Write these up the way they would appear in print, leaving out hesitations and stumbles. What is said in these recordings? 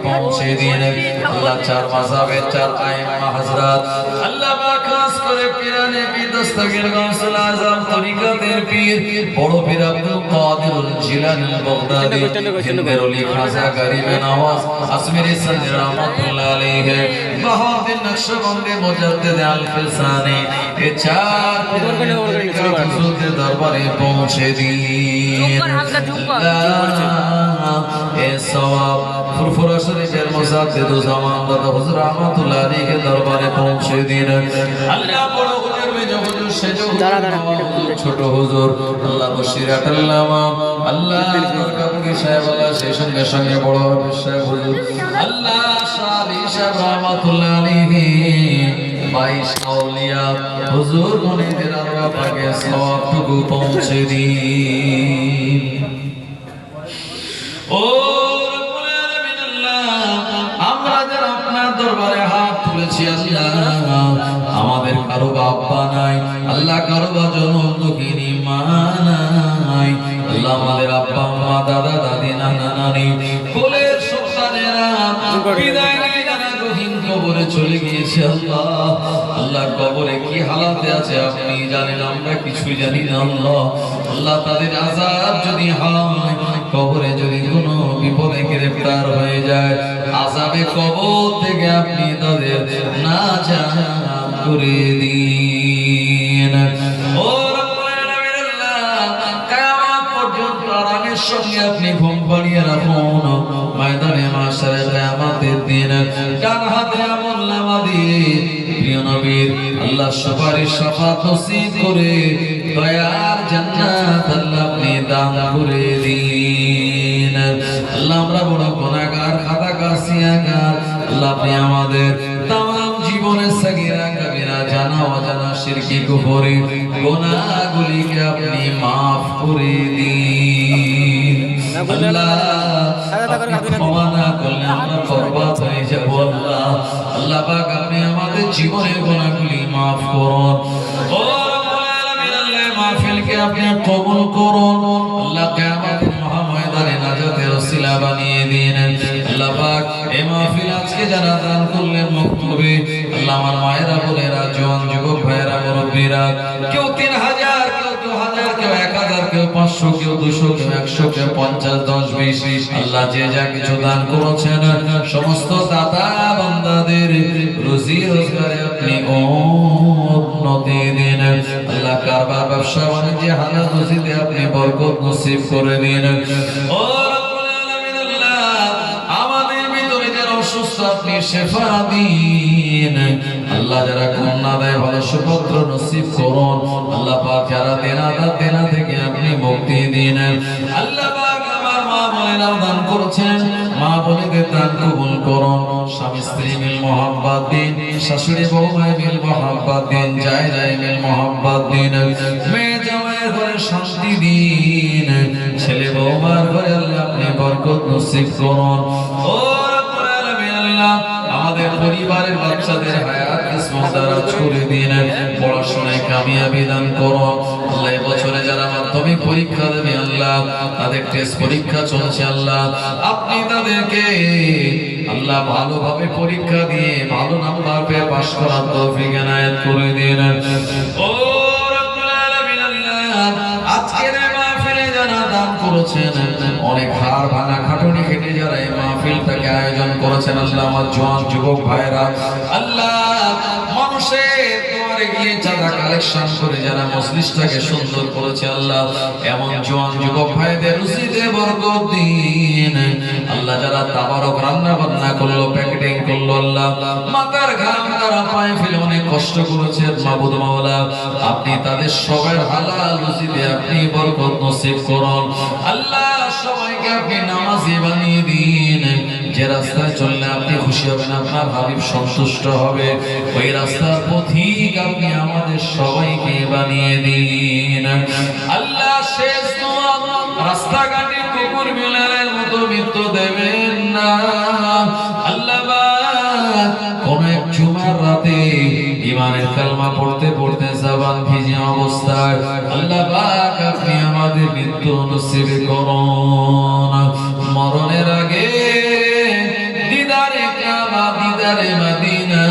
পৌঁছে দিন আল্লাহ। চার মাযহাবের চার আইম্মা হযরত আল্লাহ পাক খাস করে পীরানে পীর দস্তগীর গাউসুল আযম তরিকতের পীর বড় পীর আব্দুল কাদির জিলানী বাগদাদি হিন্দের ওলি খাজা গরিবে নওয়াজ আসমিরি সানি রহমাতুল্লাহ আলাইহি বাহাউদ্দিন নকশবন্দি মুজাদ্দিদ আল ফিলসানি এ চার হুজুরদের দরবারে পৌঁছে দিন এ সওয়াব ফুরফুরা শরীফের মুজাদ্দিদ জামান দাদা হুজুর রহমাতুল্লাহ আলাইহি দরবারে পৌঁছে দিন আল্লাহ। বড় হুজুর মেজো হুজুর সেজো ছোট হুজুর আল্লাহ বশিরাত আল্লামা আল্লাহ কাবুকি সাহেব আল্লাহ সেই সঙ্গে সঙ্গে বড় সাহেব হুজুর আল্লাহ শালি সাহেব রহমাতুল্লাহ আলাইহি 22 আউলিয়া হুজুর গণিতের আল্লাহ পাকে সওয়াবটুকু পৌঁছে দিন। ও রব্বুল আলামিন আল্লাহ, আমরা যারা আপনার দরবারে হাত তুলেছি আল্লাহ, আমাদের কারো বাবা নাই আল্লাহ, কারো জনম দুঃখিনী মা নাই আল্লাহ, আমাদের আব্বা আম্মা দাদা দাদি নানা নানি কোলের সন্তানেরা বিদায় নিয়ে যারা গহীন কবরে চলে গিয়েছে আল্লাহ, আল্লাহ কবরে কি হালাতে আছে আপনি জানেন, আমরা কিছুই জানি না আল্লাহ। আল্লাহ তাদের আযাব যদি হয়, কবরে যদি কোনো বিপদে গ্রেফতার হয়ে যায়, আযাবে কবর থেকে আপনি তাদের নাজাত করে দিন। ও রব্বুল আলামিন আল্লাহ, কিয়ামত পর্যন্ত আরামের সঙ্গে আপনি ঘুম পাড়িয়ে রাখুন। ময়দানে মাশারে কিয়ামতের দিন ডান হাতে আমলনামা দিয়ে প্রিয় নবীর আল্লাহ সুপারিশ শাফাত নসিব করে দয়ার জান্নাত আল্লাহ আপনি দান করে দিন। আল্লাহ আমরা বড় গুনাহগার, খাতাকার, সিয়াগার আল্লাহ, আপনি আমাদের তামাম জীবনের সাগীরা কাবীরা জানা অজানা শিরকি কুফরি গুনাহগুলিকে আপনি মাফ করে দিন আল্লাহ। ক্ষমা না করলে আমরা বরবাদ হয়ে যাব আল্লাহ। আল্লাহ পাক আপনি আমাদের জীবনের গুনাহগুলি মাফ করুন। ও রব্বুল আলামিন আল্লাহ, মাহফিলকে আপনি কবুল করুন আল্লাহ। কিয়ামতের মহাময়দানে নাজাতের ওসিলা বানিয়ে দিন আল্লাহ পাক। এই মাহফিল আজকে যারা দান করলেন মুক্তবে আল্লাহ, আমার মায়েরা বোনেরা জওয়ান যুবক ভাইয়েরা মুরব্বীরা, কেউ 3000 কেউ 2000 কেউ 1000 কেউ 500 কেউ 200 কেউ 100 কেউ 50 10 20 আল্লাহ যে যা কিছু দান করেছেন সমস্ত দাতা বান্দাদের রুজি রোজগারে আপনি উন্নতি দিন আল্লাহ। কারবার ব্যবসা বাণিজ্যে হালাল রুজিতে আপনি বরকত নসিব করে দিন। ও রব্বুল আলামিন আল্লাহ, আমাদের ভিতরে যারা অসুস্থ আপনি শিফা দিন আল্লাহ। যারা কন্যা দেয় ভালো সুপুত্র নসিব করুন আল্লাহ পাক। যারা দেনা থেকে আপনি মুক্তি দিন আল্লাহ পাক। আমার মা বোনেরা দান করেছেন, মা বোনেদের দান কবুল করুন। স্বামী স্ত্রী মিল মোহাব্বত দিন, শাশুড়ি বৌমায় মিল মোহাব্বত দিন, জায়গায় মিল মোহাব্বত দিন, মেয়ে জামাইয়ের ঘরে শান্তি দিন, ছেলে বৌমার ঘরে আল্লাহ আপনি বরকত নসিব করুন। ও রব্বুল আলামিন আল্লাহ, আমাদের পরিবারের বাচ্চাদের হায়াত কিসমত দারাজ করে দিন, পড়াশোনায় কামিয়াবি দান করুন আল্লাহ। এই বছরে যারা মাধ্যমিক পরীক্ষা দেবে আল্লাহ, তাদের টেস্ট পরীক্ষা চলছে আল্লাহ, আপনি তাদেরকে আল্লাহ ভালোভাবে পরীক্ষা দিয়ে ভালো নাম্বার পেয়ে পাস করার তৌফিক এনায়েত করে দিন। ও রব্বুল আলামিন আল্লাহ, আজকের এই মাহফিলে যারা দান করেছেন, অনেক হাড় ভাঙা খাটুনি খেটে যারা এই মাহফিলটাকে আয়োজন করেছেন আল্লাহ, আমার জওয়ান যুবক ভাইরা আল্লাহ, মানুষের দুয়ারে গিয়ে চাঁদা কালেকশন করে যারা মজলিসটাকে সুন্দর করেছে আল্লাহ, এমন জওয়ান যুবক ভাইদের রুজিতে বরকত দিন আল্লাহ। যারা তাবারক রান্না বান্না করলো, প্যাকেটিং করলো আল্লাহ, মাথার ঘাম তারা পায়ে ফেলে অনেক কষ্ট করেছে মাবুদ মাওলা, আপনি তাদের সবার হালাল রুজিতে আপনি বরকত নসিব করুন আল্লাহ। সবাইকে আপনি নামাজি বানিয়ে দিন, যে রাস্তায় চললে আপনি খুশি হবেন, আপনার হাবিব সন্তুষ্ট হবে, ওই রাস্তার পথিক আপনি আমাদের সবাইকে বানিয়ে দিন আল্লাহ। শেষ দোয়া, রাস্তাঘাটে কুকুর বিলালের মতো মৃত্যু দেবেন না আল্লাহ। কোন এক জুমার রাতে ঈমানের কালমা পড়তে পড়তে জবান ভিজে অবস্থায় আল্লাহ পাক আপনি আমাদের মৃত্যু নসিব করুন। মরণের আগে বাজারে মদিনা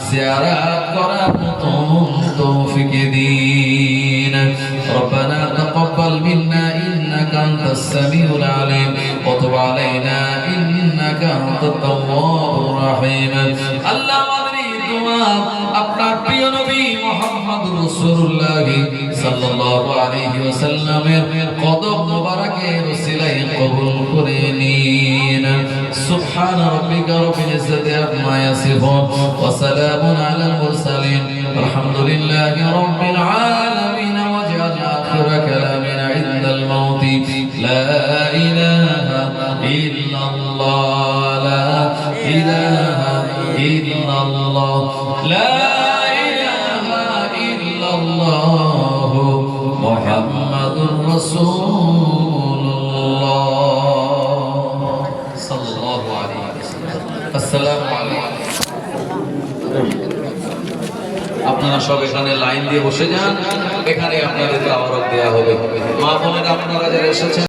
জিয়ারত করার মতন তৌফিক দিন। রব্বানা তাকাব্বাল মিন্না ইন্নাকা আনতাস সামিউল আলিম ওয়া তুব আলাইনা ইন্নাকা আনতাত তাওয়াবুর রহিম। আল্লাহ আমাদের এই দোয়া আপনার প্রিয় নবী মুহাম্মদুর রাসূলুল্লাহ সাল্লাল্লাহু আলাইহি ওয়াসাল্লামের কদম মোবারকের উসিলায় কবুল করে নিন। সুবহান রাব্বিকা রাব্বিল ইজ্জাতি আম্মা ইয়াসিফুন ওয়া সালামুন আলাল মুরসালিন আলহামদুলিল্লাহি রাব্বিল আলামিন। ওয়াজআল আখিরা কালামিনা ইনদাল মাউতি লা ইলাহা ইল্লাল্লাহ লা ইলাহা ইল্লাল্লাহ লা ইলাহা ইল্লাল্লাহ মুহাম্মাদুর রাসূলুল্লাহ সাল্লাল্লাহু আলাইহি ওয়াসাল্লাম। আসসালামু আলাইকুম। আপনারা সব এখানে লাইন দিয়ে বসে যান, এখানে আপনাদের দাওয়াত দেওয়া হবে। মা বোনেরা আপনারা যারা এসেছেন